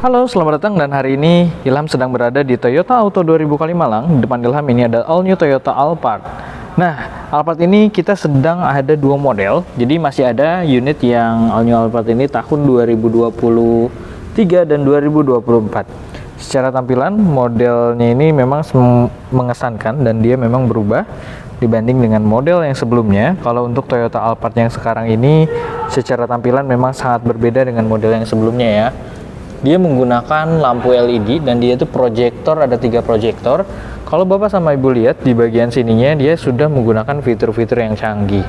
Halo, selamat datang dan hari ini Ilham sedang berada di Toyota Auto 2000 Kalimalang. Di depan Ilham ini ada all new Toyota Alphard. Nah, Alphard ini kita sedang ada dua model. Jadi masih ada unit yang all new Alphard ini tahun 2023 dan 2024. Secara tampilan modelnya ini memang mengesankan dan dia memang berubah dibanding dengan model yang sebelumnya. Kalau untuk Toyota Alphard yang sekarang ini secara tampilan memang sangat berbeda dengan model yang sebelumnya ya. Dia menggunakan lampu LED dan dia itu proyektor, ada 3 proyektor. Kalau Bapak sama Ibu lihat di bagian sininya dia sudah menggunakan fitur-fitur yang canggih.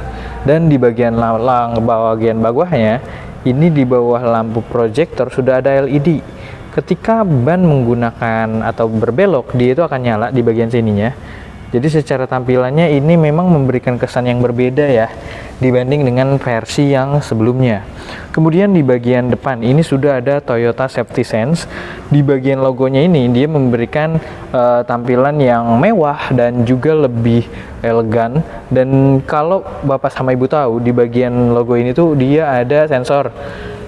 Dan di bagian bawahnya ini di bawah lampu proyektor sudah ada LED. Ketika ban menggunakan atau berbelok dia itu akan nyala di bagian sininya. Jadi secara tampilannya ini memang memberikan kesan yang berbeda ya dibanding dengan versi yang sebelumnya. Kemudian di bagian depan ini sudah ada Toyota Safety Sense. Di bagian logonya ini dia memberikan tampilan yang mewah dan juga lebih elegan. Dan kalau Bapak sama Ibu tahu di bagian logo ini tuh dia ada sensor.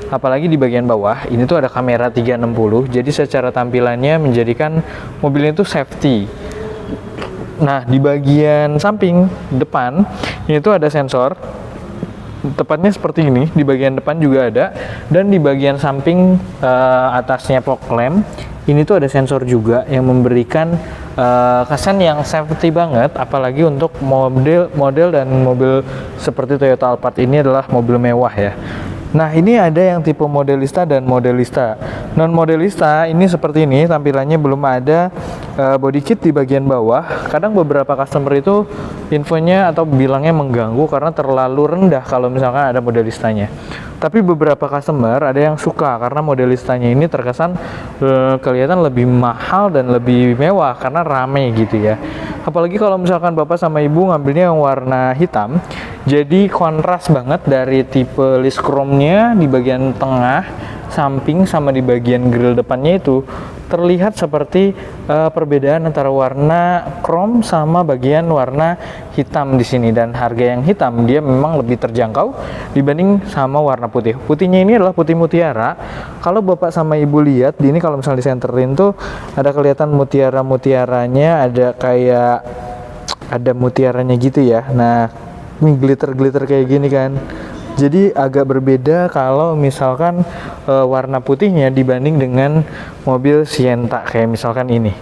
Apalagi di bagian bawah ini tuh ada kamera 360. Jadi secara tampilannya menjadikan mobil itu safety. Nah, di bagian samping depan ini tuh ada sensor. Tepatnya seperti ini, di bagian depan juga ada, dan di bagian samping atasnya fog lamp ini tuh ada sensor juga yang memberikan kesan yang safety banget, apalagi untuk model dan mobil seperti Toyota Alphard ini adalah mobil mewah ya. Nah, ini ada yang tipe modelista dan modelista. Non modelista ini seperti ini, tampilannya belum ada body kit di bagian bawah. Kadang beberapa customer itu infonya atau bilangnya mengganggu karena terlalu rendah kalau misalkan ada modelistanya. Tapi beberapa customer ada yang suka karena modelistanya ini terkesan kelihatan lebih mahal dan lebih mewah karena rame gitu ya. Apalagi kalau misalkan Bapak sama Ibu ngambilnya yang warna hitam, jadi kontras banget dari tipe list chrome-nya di bagian tengah, samping sama di bagian grill depannya itu terlihat seperti perbedaan antara warna chrome sama bagian warna hitam di sini. Dan harga yang hitam dia memang lebih terjangkau dibanding sama warna putih. Putihnya ini adalah putih mutiara. Kalau Bapak sama Ibu lihat di ini, kalau misalnya disenterin tuh ada kelihatan mutiaranya, ada kayak ada mutiaranya gitu ya. Nah, ini glitter kayak gini kan. Jadi agak berbeda kalau misalkan warna putihnya dibanding dengan mobil Sienta kayak misalkan ini.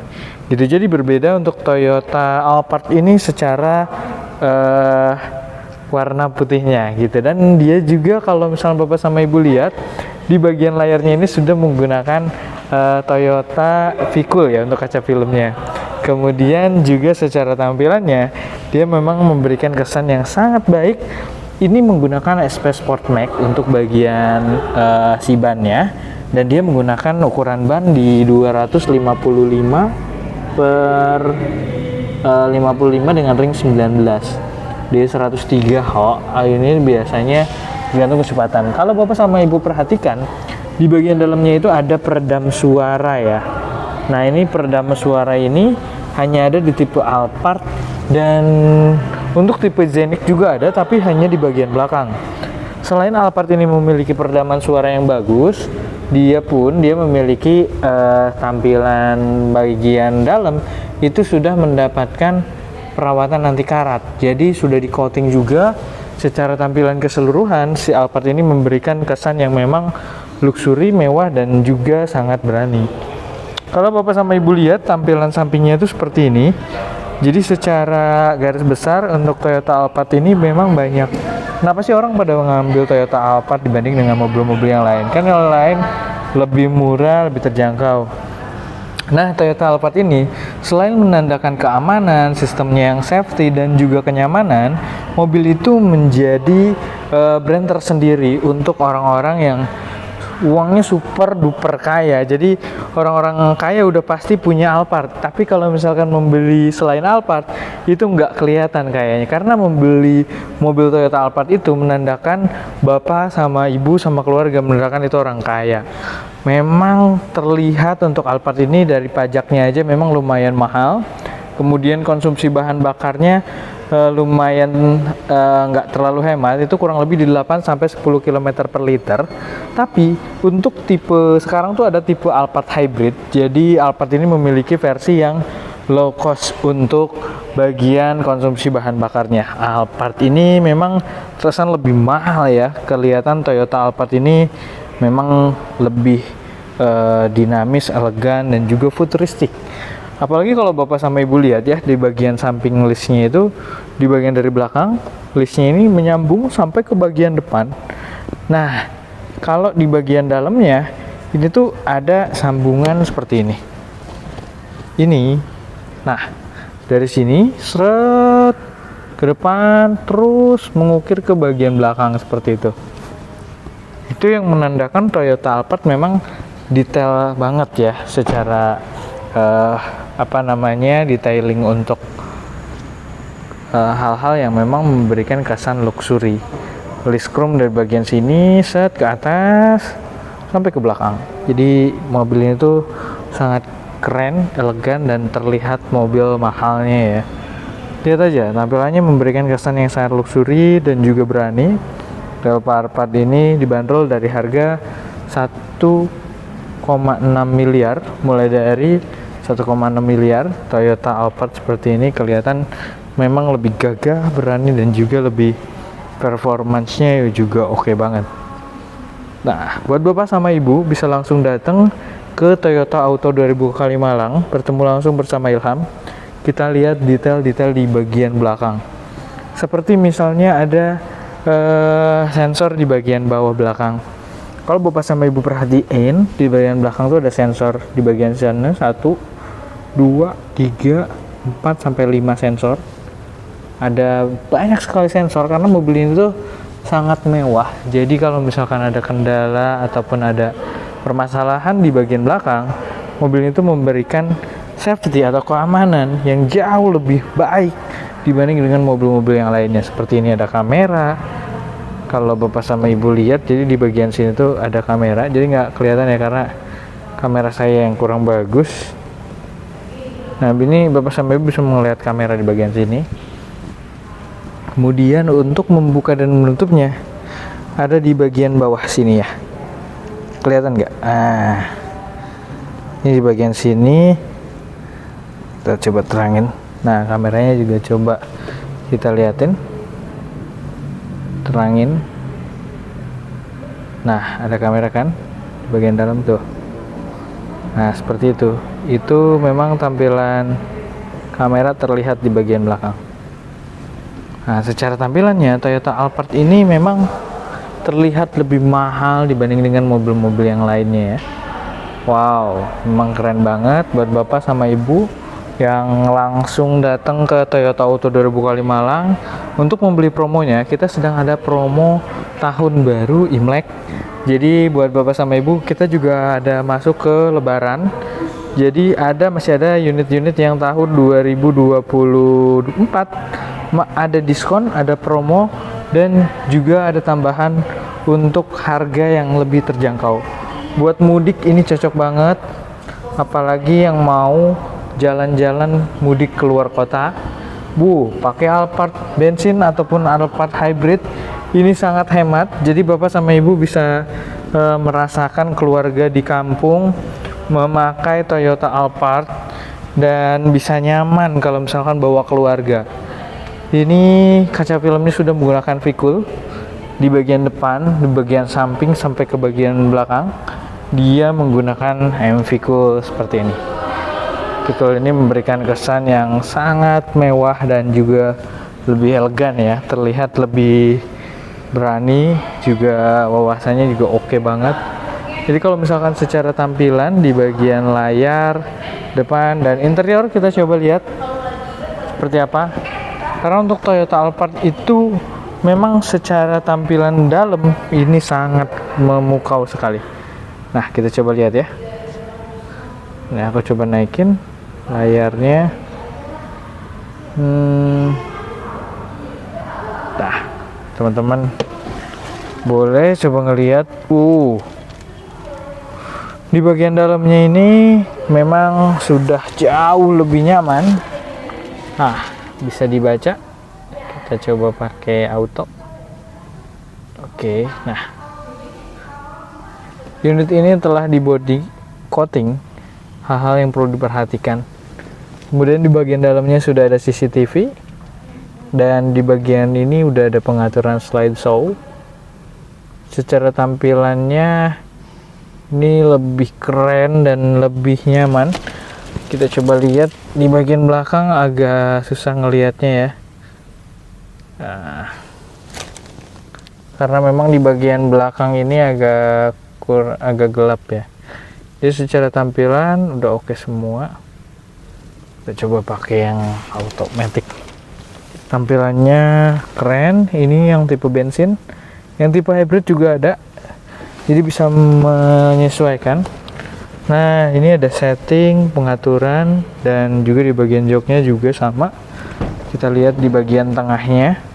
Gitu. Jadi berbeda untuk Toyota Alphard ini secara warna putihnya gitu. Dan dia juga kalau misalnya Bapak sama Ibu lihat di bagian layarnya ini sudah menggunakan Toyota V-Cool ya untuk kaca filmnya. Kemudian juga secara tampilannya dia memang memberikan kesan yang sangat baik. Ini menggunakan SP Sport Max untuk bagian si bannya, dan dia menggunakan ukuran ban di 255 per 55 dengan ring 19. Dia 103 ini biasanya tergantung kecepatan. Kalau Bapak sama Ibu perhatikan di bagian dalamnya itu ada peredam suara ya. Nah, ini peredam suara ini hanya ada di tipe Alphard, dan untuk tipe Zenith juga ada, tapi hanya di bagian belakang. Selain Alphard ini memiliki peredaman suara yang bagus, dia memiliki tampilan bagian dalam itu sudah mendapatkan perawatan anti karat. Jadi sudah di coating juga. Secara tampilan keseluruhan si Alphard ini memberikan kesan yang memang luxury, mewah, dan juga sangat berani. Kalau Bapak sama Ibu lihat tampilan sampingnya itu seperti ini. Jadi secara garis besar untuk Toyota Alphard ini memang banyak. Kenapa sih orang pada mengambil Toyota Alphard dibanding dengan mobil-mobil yang lain? Kan yang lain lebih murah, lebih terjangkau. Nah, Toyota Alphard ini selain menandakan keamanan, sistemnya yang safety, dan juga kenyamanan, mobil itu menjadi brand tersendiri untuk orang-orang yang uangnya super duper kaya. Jadi orang-orang kaya udah pasti punya Alphard. Tapi kalau misalkan membeli selain Alphard itu nggak kelihatan kayaknya, karena membeli mobil Toyota Alphard itu menandakan Bapak sama Ibu sama keluarga, menandakan itu orang kaya. Memang terlihat untuk Alphard ini dari pajaknya aja memang lumayan mahal. Kemudian konsumsi bahan bakarnya lumayan nggak terlalu hemat, itu kurang lebih di 8 sampai 10 km per liter. Tapi untuk tipe sekarang tuh ada tipe Alphard Hybrid. Jadi Alphard ini memiliki versi yang low cost untuk bagian konsumsi bahan bakarnya. Alphard ini memang terkesan lebih mahal ya. Kelihatan Toyota Alphard ini memang lebih dinamis, elegan, dan juga futuristik. Apalagi kalau Bapak sama Ibu lihat ya, di bagian samping listnya itu, di bagian dari belakang, listnya ini menyambung sampai ke bagian depan. Nah, kalau di bagian dalamnya, ini tuh ada sambungan seperti ini. Nah, dari sini, seret ke depan, terus mengukir ke bagian belakang seperti itu. Itu yang menandakan Toyota Alphard memang detail banget ya, secara detailing untuk hal-hal yang memang memberikan kesan luxury. List chrome dari bagian sini set ke atas sampai ke belakang. Jadi mobil ini tuh sangat keren, elegan, dan terlihat mobil mahalnya ya. Lihat aja, tampilannya memberikan kesan yang sangat luxury dan juga berani. Toyota Alphard ini dibanderol dari harga 1,6 miliar, mulai dari 1,6 miliar. Toyota Alphard seperti ini kelihatan memang lebih gagah, berani, dan juga lebih performance-nya juga oke banget. Nah, buat Bapak sama Ibu bisa langsung datang ke Toyota Auto 2000 Kalimalang, bertemu langsung bersama Ilham. Kita lihat detail-detail di bagian belakang. Seperti misalnya ada sensor di bagian bawah belakang. Kalau Bapak sama Ibu perhatiin, di bagian belakang tuh ada sensor di bagian sana, 1, 2, 3, 4 sampai 5 sensor. Ada banyak sekali sensor karena mobil ini tuh sangat mewah. Jadi kalau misalkan ada kendala ataupun ada permasalahan di bagian belakang, mobil itu memberikan safety atau keamanan yang jauh lebih baik dibanding dengan mobil-mobil yang lainnya. Seperti ini ada kamera. Kalau Bapak sama Ibu lihat, jadi di bagian sini tuh ada kamera. Jadi nggak kelihatan ya karena kamera saya yang kurang bagus. Nah, ini Bapak sama Ibu bisa melihat kamera di bagian sini. Kemudian untuk membuka dan menutupnya ada di bagian bawah sini ya. Kelihatan nggak? Ini di bagian sini. Kita coba terangin. Nah, kameranya juga coba kita liatin. Terangin. Nah, ada kamera kan di bagian dalam tuh. Nah, seperti itu. Itu memang tampilan kamera terlihat di bagian belakang. Nah, secara tampilannya Toyota Alphard ini memang terlihat lebih mahal dibanding dengan mobil-mobil yang lainnya ya. Wow, memang keren banget buat Bapak sama Ibu yang langsung datang ke Toyota Auto 2000 Kalimalang. Untuk membeli promonya, kita sedang ada promo tahun baru Imlek. Jadi buat Bapak sama Ibu, kita juga ada masuk ke Lebaran. Jadi masih ada unit-unit yang tahun 2024 ada diskon, ada promo, dan juga ada tambahan untuk harga yang lebih terjangkau. Buat mudik ini cocok banget, apalagi yang mau jalan-jalan mudik keluar kota. Pakai Alphard bensin ataupun Alphard hybrid ini sangat hemat. Jadi Bapak sama Ibu bisa merasakan keluarga di kampung memakai Toyota Alphard dan bisa nyaman kalau misalkan bawa keluarga. Ini kaca filmnya sudah menggunakan Vicul di bagian depan, di bagian samping sampai ke bagian belakang. Dia menggunakan Vicul seperti ini. Vicul ini memberikan kesan yang sangat mewah dan juga lebih elegan ya, terlihat lebih berani, juga wawasannya juga oke banget. Jadi kalau misalkan secara tampilan di bagian layar depan dan interior, kita coba lihat seperti apa. Karena untuk Toyota Alphard itu memang secara tampilan dalam ini sangat memukau sekali. Nah, kita coba lihat ya. Nah, aku coba naikin layarnya. Nah, teman-teman boleh coba ngelihat. Di bagian dalamnya ini memang sudah jauh lebih nyaman. Nah, bisa dibaca Kita coba pakai auto. Oke, nah unit ini telah di body coating. Hal-hal yang perlu diperhatikan. Kemudian di bagian dalamnya sudah ada CCTV, dan di bagian ini udah ada pengaturan slide show. Secara tampilannya ini lebih keren dan lebih nyaman. Kita coba lihat di bagian belakang, agak susah ngelihatnya ya. Nah, karena memang di bagian belakang ini agak gelap ya. Jadi secara tampilan udah oke semua. Kita coba pakai yang automatic. Tampilannya keren. Ini yang tipe bensin. Yang tipe hybrid juga ada. Jadi bisa menyesuaikan. Nah, ini ada setting, pengaturan, dan juga di bagian joknya juga sama. Kita lihat di bagian tengahnya.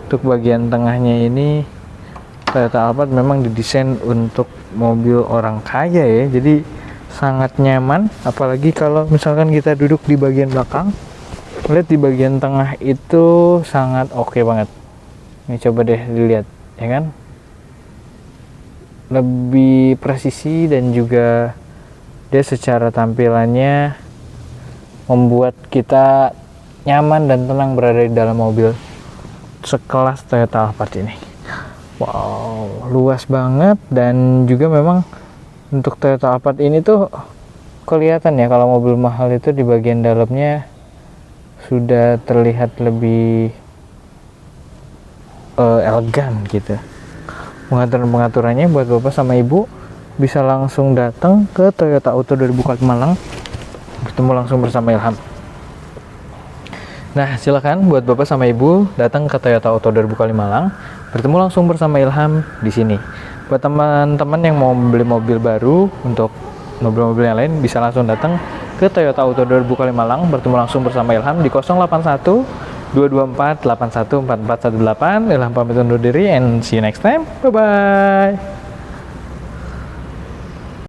Untuk bagian tengahnya ini Toyota Alphard memang didesain untuk mobil orang kaya ya. Jadi sangat nyaman, apalagi kalau misalkan kita duduk di bagian belakang. Lihat di bagian tengah itu sangat oke banget. Ini coba deh dilihat, ya kan? Lebih presisi dan juga dia secara tampilannya membuat kita nyaman dan tenang berada di dalam mobil sekelas Toyota Alphard ini. Wow, luas banget, dan juga memang untuk Toyota Alphard ini tuh kelihatan ya kalau mobil mahal itu di bagian dalamnya sudah terlihat lebih elegan gitu. Pengaturan-pengaturannya buat bapak sama ibu bisa langsung datang ke Toyota Auto 2004 Malang, bertemu langsung bersama Ilham. Nah, silakan buat bapak sama ibu datang ke Toyota Auto 2005 Malang, bertemu langsung bersama Ilham di sini. Buat teman-teman yang mau beli mobil baru untuk mobil-mobil yang lain, bisa langsung datang ke Toyota Auto 2005 Malang, bertemu langsung bersama Ilham di 081 224 81 4418. Ilham pamit undur diri, and see you next time. Bye bye.